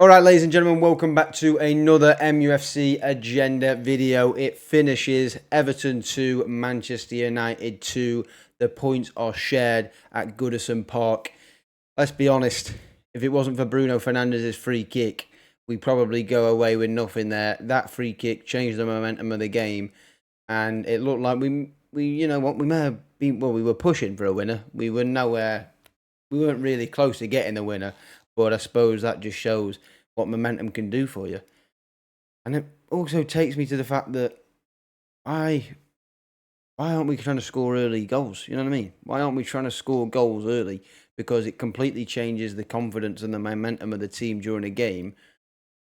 All right, ladies and gentlemen, welcome back to another MUFC Agenda video. It finishes Everton 2, Manchester United 2. The points are shared at Goodison Park. Let's be honest, if it wasn't for Bruno Fernandes' free kick, we probably go away with nothing there. That free kick changed the momentum of the game, and it looked like we you know what, we may have been, well, we were pushing for a winner. We were nowhere, we weren't really close to getting the winner, but I suppose that just shows what momentum can do for you. And it also takes me to the fact that why aren't we trying to score early goals? You know what I mean? Why aren't we trying to score goals early? Because it completely changes the confidence and the momentum of the team during a game.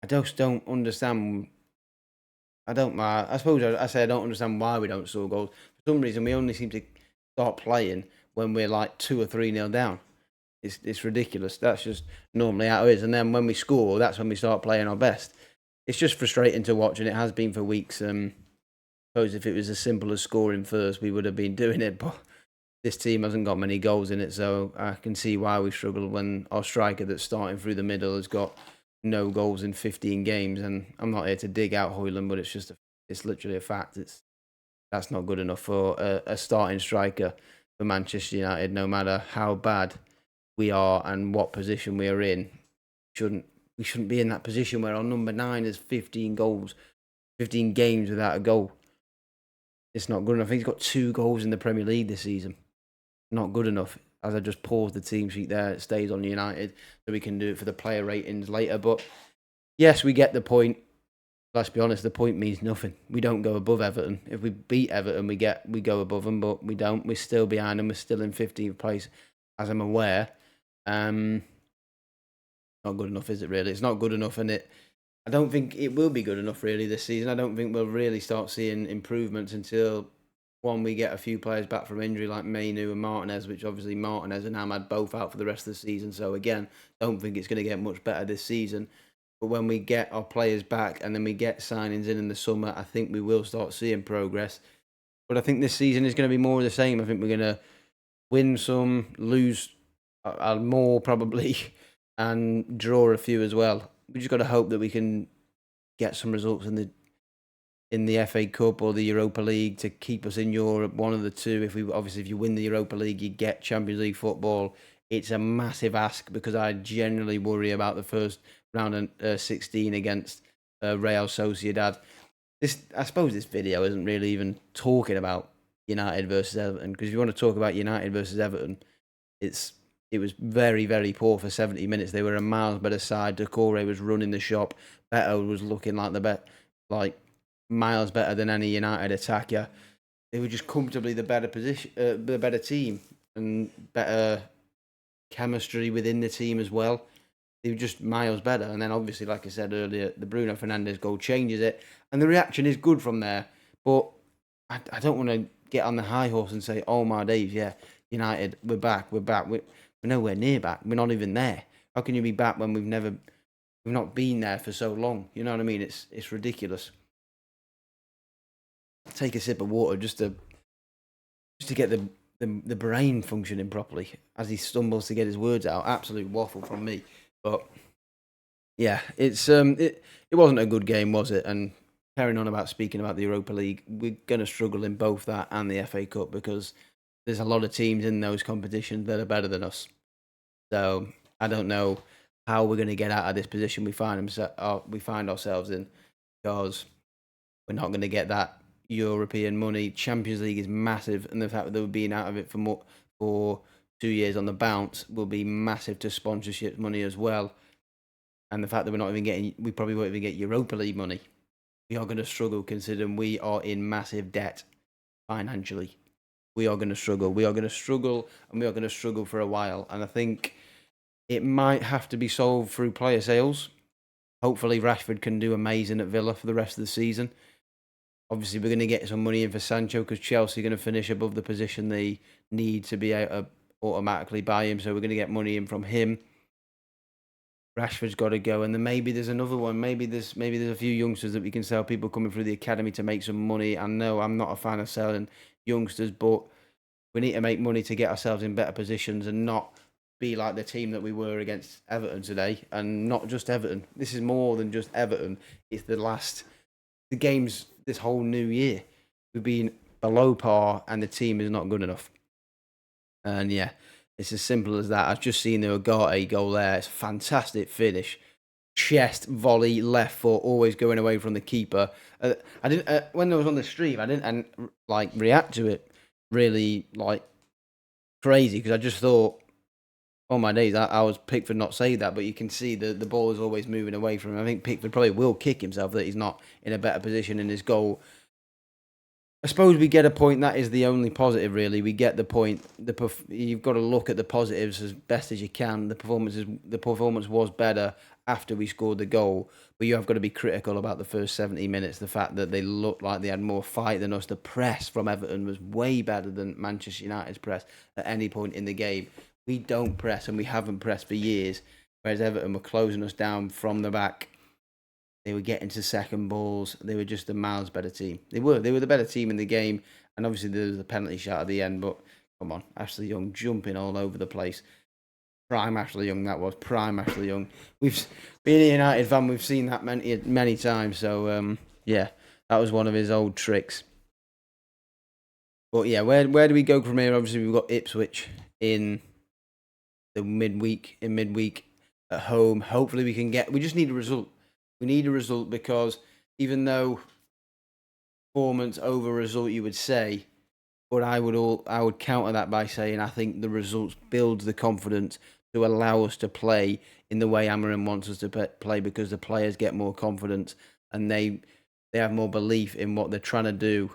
I just don't understand. I suppose I say I don't understand why we don't score goals. For some reason, we only seem to start playing when we're like 2 or 3-0 down. It's ridiculous. That's just normally how it is. And then when we score, that's when we start playing our best. It's just frustrating to watch, and it has been for weeks. I suppose if it was as simple as scoring first, we would have been doing it. But this team hasn't got many goals in it, so I can see why we struggle when our striker that's starting through the middle has got no goals in 15 games. And I'm not here to dig out Hoyland, but it's literally a fact. That's not good enough for a starting striker for Manchester United, no matter how bad we are and what position we are in. We shouldn't be in that position where our number 9 has 15 goals, 15 games without a goal. It's not good enough. I think he's got 2 goals in the Premier League this season. Not good enough. As I just paused the team sheet there, it stays on United, so we can do it for the player ratings later. But yes, we get the point. Let's be honest, the point means nothing. We don't go above Everton. If we beat Everton, we go above them, but we don't. We're still behind them. We're still in 15th place, as I'm aware. Not good enough, is it really? It's not good enough, and I don't think it will be good enough really this season. I don't think we'll really start seeing improvements until we get a few players back from injury like Mainu and Martinez, which obviously Martinez and Ahmad both out for the rest of the season. So again, don't think it's going to get much better this season. But when we get our players back and then we get signings in the summer, I think we will start seeing progress. But I think this season is going to be more of the same. I think we're going to win some, lose more probably, and draw a few as well. We just got to hope that we can get some results in the FA Cup or the Europa League to keep us in Europe, one of the two. If you win the Europa League, you get Champions League football. It's a massive ask because I generally worry about the first round of 16 against Real Sociedad. I suppose this video isn't really even talking about United versus Everton, because if you want to talk about United versus Everton, it was very, very poor for 70 minutes. They were a miles better side. Decore was running the shop. Beto was looking like miles better than any United attacker. They were just comfortably the better position, the better team, and better chemistry within the team as well. They were just miles better. And then obviously, like I said earlier, the Bruno Fernandes goal changes it, and the reaction is good from there. But I don't want to get on the high horse and say, "Oh my days, yeah, United, we're back, we're nowhere near back. We're not even there. How can you be back when we've not been there for so long?" You know what I mean? It's ridiculous. Take a sip of water just to get the brain functioning properly as he stumbles to get his words out. Absolute waffle from me. But yeah, it wasn't a good game, was it? And carrying on about speaking about the Europa League, we're going to struggle in both that and the FA Cup because there's a lot of teams in those competitions that are better than us. So I don't know how we're going to get out of this position we find ourselves in, because we're not going to get that European money. Champions League is massive, and the fact that we're being out of it for 2 years on the bounce will be massive to sponsorship money as well. And the fact that we probably won't even get Europa League money. We are going to struggle considering we are in massive debt financially. We are going to struggle. We are going to struggle, and we are going to struggle for a while. And I think it might have to be solved through player sales. Hopefully, Rashford can do amazing at Villa for the rest of the season. Obviously, we're going to get some money in for Sancho because Chelsea are going to finish above the position they need to be able to automatically buy him. So we're going to get money in from him. Rashford's got to go, and then maybe there's another one. Maybe there's a few youngsters that we can sell. People coming through the academy to make some money. I know I'm not a fan of selling youngsters, but we need to make money to get ourselves in better positions and not be like the team that we were against Everton today, and not just Everton. This is more than just Everton. It's the games this whole new year. We've been below par, and the team is not good enough. And yeah, it's as simple as that. I've just seen the Ugarte goal there. It's a fantastic finish. Chest volley, left foot, always going away from the keeper. I didn't when I was on the stream. I didn't like react to it really like crazy because I just thought, oh my days, I was Pickford not say that, but you can see the ball is always moving away from him. I think Pickford probably will kick himself that he's not in a better position in his goal. I suppose we get a point. That is the only positive, really. We get the point. You've got to look at the positives as best as you can. The performance was better after we scored the goal, but you have got to be critical about the first 70 minutes. The fact that they looked like they had more fight than us. The press from Everton was way better than Manchester United's press at any point in the game. We don't press, and we haven't pressed for years, whereas Everton were closing us down from the back. They were getting to second balls. They were just a miles better team. They were the better team in the game. And obviously there was a penalty shot at the end. But come on, Ashley Young jumping all over the place. Prime Ashley Young, that was. Prime Ashley Young. We've been a United fan. We've seen that many times. So, yeah, that was one of his old tricks. But, yeah, where do we go from here? Obviously, we've got Ipswich in the midweek at home. Hopefully we just need a result. We need a result because even though performance over result, you would say, but I would counter that by saying I think the results build the confidence to allow us to play in the way Amarim wants us to play because the players get more confidence and they have more belief in what they're trying to do.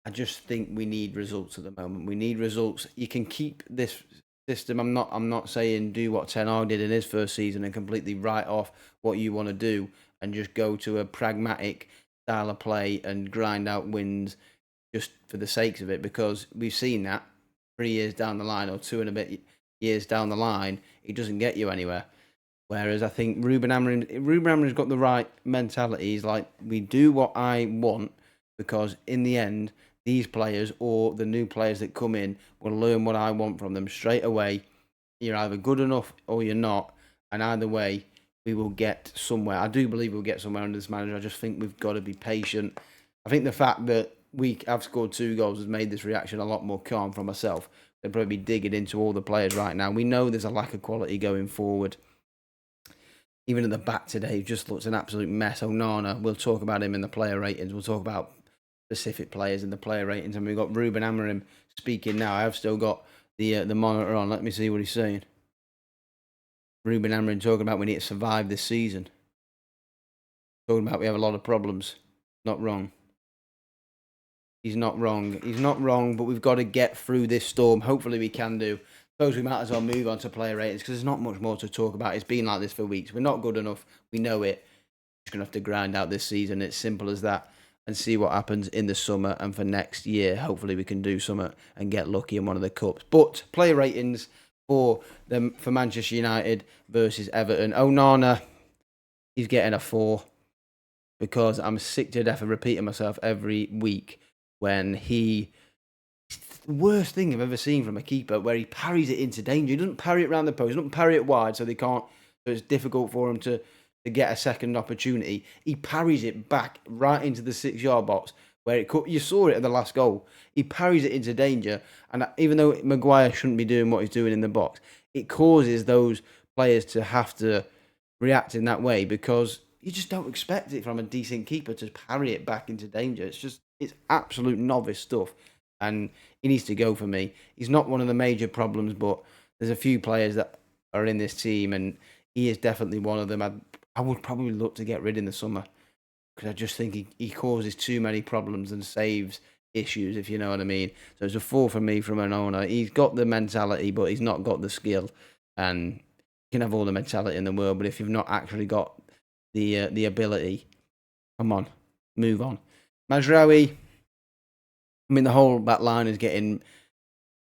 I just think we need results at the moment. We need results. You can keep this system. I'm not saying do what Ten Hag did in his first season and completely write off what you want to do and just go to a pragmatic style of play and grind out wins just for the sakes of it, because we've seen that 3 years down the line or 2 and a bit years down the line, it doesn't get you anywhere. Whereas I think Ruben Amorim's got the right mentality. He's like, we do what I want because in the end, these players or the new players that come in will learn what I want from them straight away. You're either good enough or you're not. And either way, we will get somewhere. I do believe we'll get somewhere under this manager. I just think we've got to be patient. I think the fact that I've scored 2 goals has made this reaction a lot more calm for myself. They'd probably be digging into all the players right now. We know there's a lack of quality going forward. Even at the back today, it just looks an absolute mess. Onana, we'll talk about him in the player ratings. We'll talk about specific players in the player ratings. And we've got Ruben Amorim speaking now. I have still got the monitor on. Let me see what he's saying. Ruben Amorim talking about we need to survive this season. Talking about we have a lot of problems. Not wrong. He's not wrong. He's not wrong, but we've got to get through this storm. Hopefully we can do. Suppose we might as well move on to player ratings because there's not much more to talk about. It's been like this for weeks. We're not good enough. We know it. We're just going to have to grind out this season. It's simple as that. And see what happens in the summer. And for next year, hopefully we can do something and get lucky in one of the cups. But player ratings for Manchester United versus Everton. Onana, he's getting a 4 because I'm sick to death of repeating myself every week when the worst thing I've ever seen from a keeper, where he parries it into danger. He doesn't parry it around the post. He doesn't parry it wide so it's difficult for him to get a second opportunity. He parries it back right into the 6-yard box where you saw it at the last goal. He parries it into danger, and even though Maguire shouldn't be doing what he's doing in the box, it causes those players to have to react in that way because you just don't expect it from a decent keeper to parry it back into danger. It's absolute novice stuff, and he needs to go for me. He's not one of the major problems, but there's a few players that are in this team, and he is definitely one of them. I would probably look to get rid in the summer because I just think he causes too many problems and saves issues, if you know what I mean. So it's a 4 for me from an owner. He's got the mentality, but he's not got the skill. And you can have all the mentality in the world, but if you've not actually got the ability, come on, move on. Mazraoui, I mean, the whole back line is getting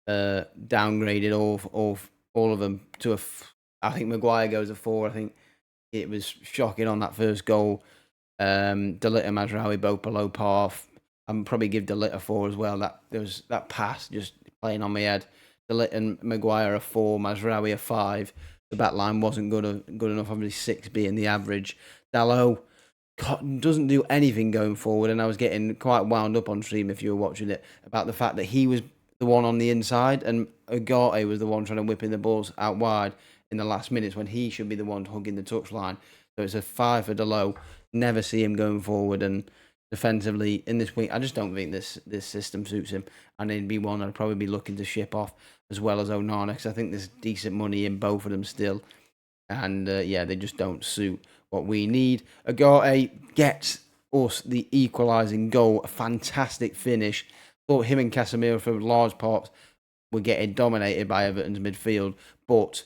downgraded, all of them to I think Maguire goes a 4. I think it was shocking on that first goal. De Ligt and Mazraoui both below par. I'd probably give De Ligt a 4 as well. There was that pass just playing on my head. and Maguire a 4, Mazraoui a 5. The back line wasn't good enough, obviously 6 being the average. Dalot doesn't do anything going forward, and I was getting quite wound up on stream if you were watching it about the fact that he was the one on the inside and Ugarte was the one trying to whip in the balls out wide in the last minutes when he should be the one hugging the touchline. So it's a 5 for Dalot. Never see him going forward, and defensively in this week, I just don't think this system suits him, and he'd be one I'd probably be looking to ship off as well as Onana, because I think there's decent money in both of them still, and they just don't suit what we need. Ugarte gets us the equalising goal, a fantastic finish. Thought him and Casemiro for large parts were getting dominated by Everton's midfield, but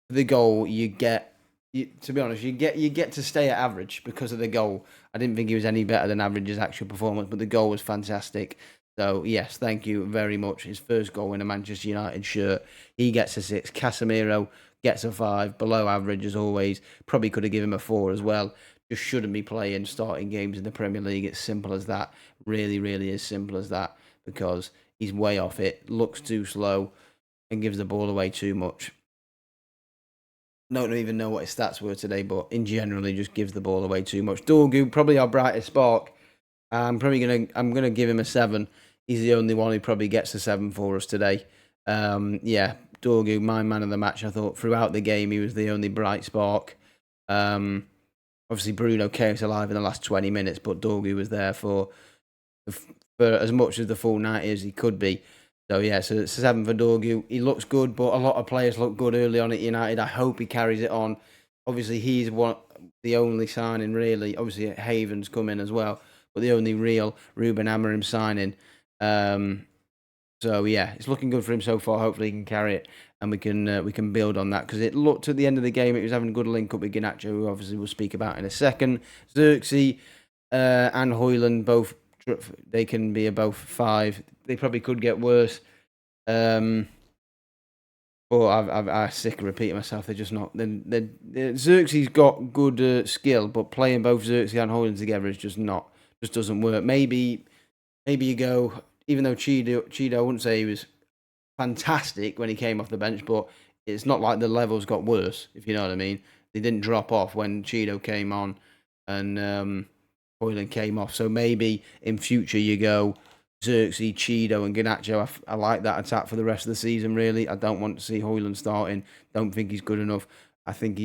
the goal to be honest, you get to stay at average because of the goal. I didn't think he was any better than average's actual performance, but the goal was fantastic. So yes, thank you very much. His first goal in a Manchester United shirt. He gets a 6. Casemiro gets a 5, below average as always. Probably could have given him a 4 as well. Just shouldn't be playing starting games in the Premier League. It's simple as that. Really, really as simple as that, because he's way off it, looks too slow, and gives the ball away too much. Don't even know what his stats were today, but in general, he just gives the ball away too much. Dorgu, probably our brightest spark. I'm gonna give him a 7. He's the only one who probably gets a 7 for us today. Dorgu, my man of the match. I thought throughout the game he was the only bright spark. Obviously Bruno came to life in the last 20 minutes, but Dorgu was there for as much as the full 90 as he could be. So it's a 7 for Dorgu. He looks good, but a lot of players look good early on at United. I hope he carries it on. Obviously, he's the only signing really. Obviously, Haven's come in as well, but the only real Ruben Amorim signing. It's looking good for him so far. Hopefully, he can carry it, and we can build on that, because it looked at the end of the game it was having a good link up with Garnacho, who obviously we'll speak about in a second. Xerxes and Højlund both. They can be above 5. They probably could get worse. But I'm sick of repeating myself. They're just not. Xerxes got good skill, but playing both Xerxes and Højlund together is just doesn't work. Maybe you go, even though Cheeto, I wouldn't say he was fantastic when he came off the bench, but it's not like the levels got worse, if you know what I mean. They didn't drop off when Cheeto came on and Højlund came off. So maybe in future you go Xerxes, Cheeto and Garnacho. I like that attack for the rest of the season, really. I don't want to see Højlund starting. Don't think he's good enough. I don't think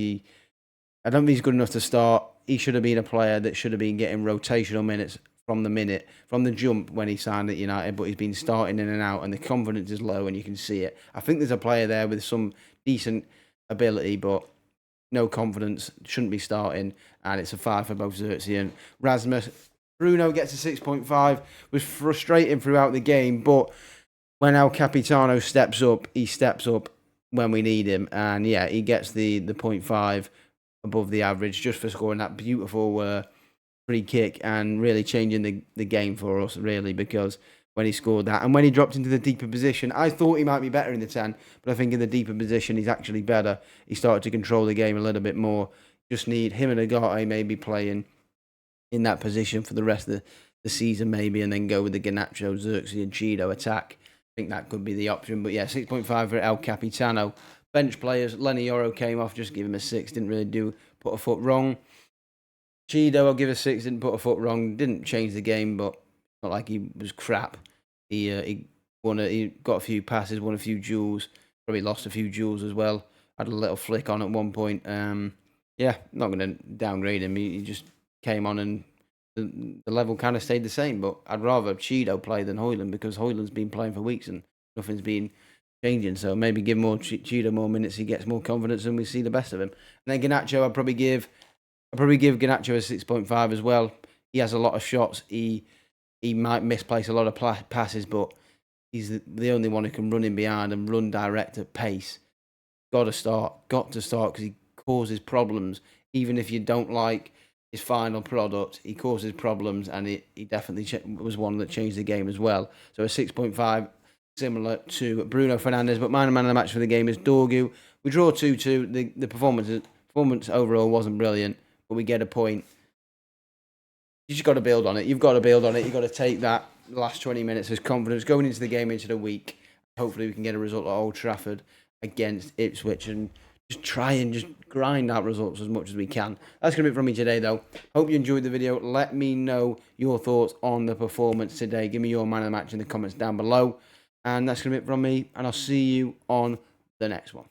he's good enough to start. He should have been a player that should have been getting rotational minutes from the jump when he signed at United, but he's been starting in and out, and the confidence is low, and you can see it. I think there's a player there with some decent ability, but no confidence, shouldn't be starting, and it's a 5 for both Xerxes and Rasmus. Bruno gets a 6.5, was frustrating throughout the game, but when El Capitano steps up, he steps up when we need him, and he gets the 0.5 above the average just for scoring that beautiful free kick and really changing the game for us, really, because when he scored that and when he dropped into the deeper position, I thought he might be better in the 10, but I think in the deeper position he's actually better. He started to control the game a little bit more. Just need him and Ugarte maybe playing in that position for the rest of the season, maybe, and then go with the Garnacho, Xerxes and Cheeto attack. I think that could be the option. But 6.5 for El Capitano. Bench players, Lenny Yoro came off, just give him a 6, didn't really put a foot wrong. Cheeto, I'll give a 6, didn't put a foot wrong, didn't change the game, but not like he was crap. He got a few passes, won a few duels, probably lost a few duels as well. Had a little flick on at one point. Not going to downgrade him. He just came on and the level kind of stayed the same. But I'd rather Cheeto play than Højlund, because Højlund's been playing for weeks and nothing's been changing. So maybe give Cheeto more minutes, he gets more confidence, and we see the best of him. And then Garnacho, I'd probably give Garnacho a 6.5 as well. He has a lot of shots. He might misplace a lot of passes, but he's the only one who can run in behind and run direct at pace. Got to start, because he causes problems. Even if you don't like his final product, he causes problems, and he definitely was one that changed the game as well. So a 6.5, similar to Bruno Fernandes, but my man of the match for the game is Dorgu. We draw 2-2. The performance overall wasn't brilliant, but we get a point. You just got to build on it. You've got to build on it. You've got to take that last 20 minutes as confidence going into the game, into the week. hopefully we can get a result at Old Trafford against Ipswich and just try and just grind out results as much as we can. That's going to be it from me today, though. Hope you enjoyed the video. Let me know your thoughts on the performance today. Give me your man of the match in the comments down below. And that's going to be it from me, and I'll see you on the next one.